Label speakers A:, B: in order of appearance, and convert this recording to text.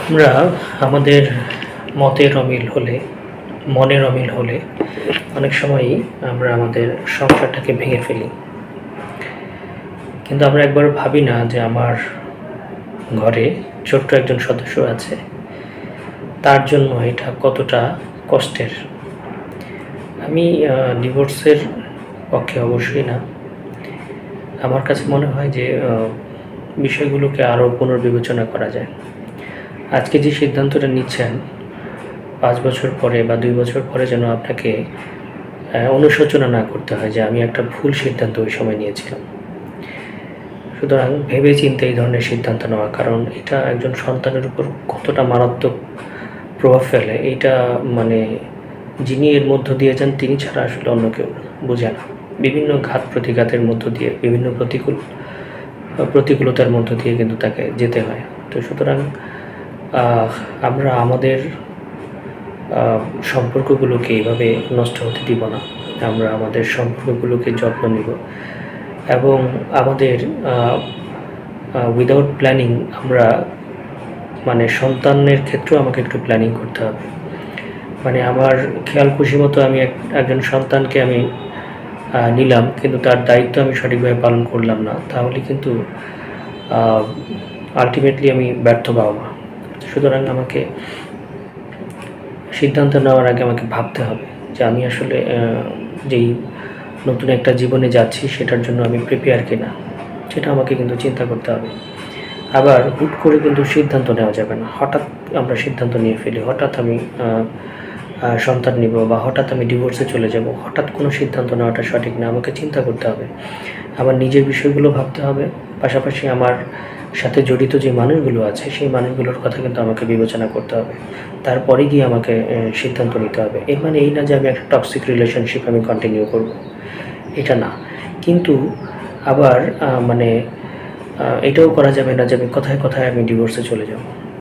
A: আমরা আমাদের মতের অমিল হলে, মনের অমিল হলে অনেক সময়ই আমরা আমাদের সংসারটাকে ভেঙে ফেলি। কিন্তু আমরা একবার ভাবি না যে আমার ঘরে ছোট্ট একজন সদস্য আছে, তার জন্য এটা কতটা কষ্টের। আমি ডিভোর্সের পক্ষে অবশ্যই না। আমার কাছে মনে হয় যে বিষয়গুলোকে আরও পুনর্বিবেচনা করা যায়। আজকে যে সিদ্ধান্তটা নিচ্ছেন 5 বছর পরে বা 2 বছর পরে যেন আপনাকে অনুশোচনা না করতে হয় যে আমি একটা ভুল সিদ্ধান্ত ওই সময় নিয়েছিলাম। সুতরাং ভেবে চিন্তে এই ধরনের সিদ্ধান্ত নেওয়া, কারণ এটা একজন সন্তানের উপর কতটা মারাত্মক প্রভাব ফেলে এইটা মানে যিনি এর মধ্য দিয়ে যান তিনি ছাড়া আসলে অন্য কেউ বোঝে না। বিভিন্ন ঘাত প্রতিঘাতের মধ্য দিয়ে, বিভিন্ন প্রতিকূলতার মধ্য দিয়ে কিন্তু তাকে যেতে হয়। তো সুতরাং আমরা আমাদের সম্পর্কগুলোকে এইভাবে নষ্ট হতে দিব না। আমরা আমাদের সম্পর্কগুলোকে যত্ন নিব এবং আমাদের উইদাউট প্ল্যানিং আমরা মানে সন্তানের ক্ষেত্রেও আমাকে একটু প্ল্যানিং করতে হবে। মানে আমার খেয়াল খুশি মতো আমি একজন সন্তানকে আমি নিলাম, কিন্তু তার দায়িত্ব আমি সঠিকভাবে পালন করলাম না, তাহলে কিন্তু আলটিমেটলি আমি ব্যর্থ বাবা। সুতরাং আমাকে সিদ্ধান্ত নেওয়ার আগে আমাকে ভাবতে হবে যে আমি আসলে যেই নতুন একটা জীবনে যাচ্ছি সেটার জন্য আমি প্রিপেয়ার কিনা, সেটা আমাকে কিন্তু চিন্তা করতে হবে। আবার হুট করে কিন্তু সিদ্ধান্ত নেওয়া যাবে না। হঠাৎ আমরা সিদ্ধান্ত নিয়ে ফেলি, হঠাৎ আমি সন্তান নিব বা হঠাৎ আমি ডিভোর্সে চলে যাব, হঠাৎ কোনো সিদ্ধান্ত নেওয়াটা সঠিক না। আমাকে চিন্তা করতে হবে, আমার নিজের বিষয়গুলো ভাবতে হবে, পাশাপাশি আমার সাথে জড়িত যে মানুষগুলো আছে সেই মানুষগুলোর কথা কিন্তু আমাকে বিবেচনা করতে হবে। তারপরে গিয়ে আমাকে সিদ্ধান্ত নিতে হবে। এর মানে এই না যে আমি একটা টক্সিক রিলেশনশিপ আমি কন্টিনিউ করব, এটা না। কিন্তু আবার মানে এটাও করা যাবে না যে আমি কথায় কথায় আমি ডিভোর্সে চলে যাব।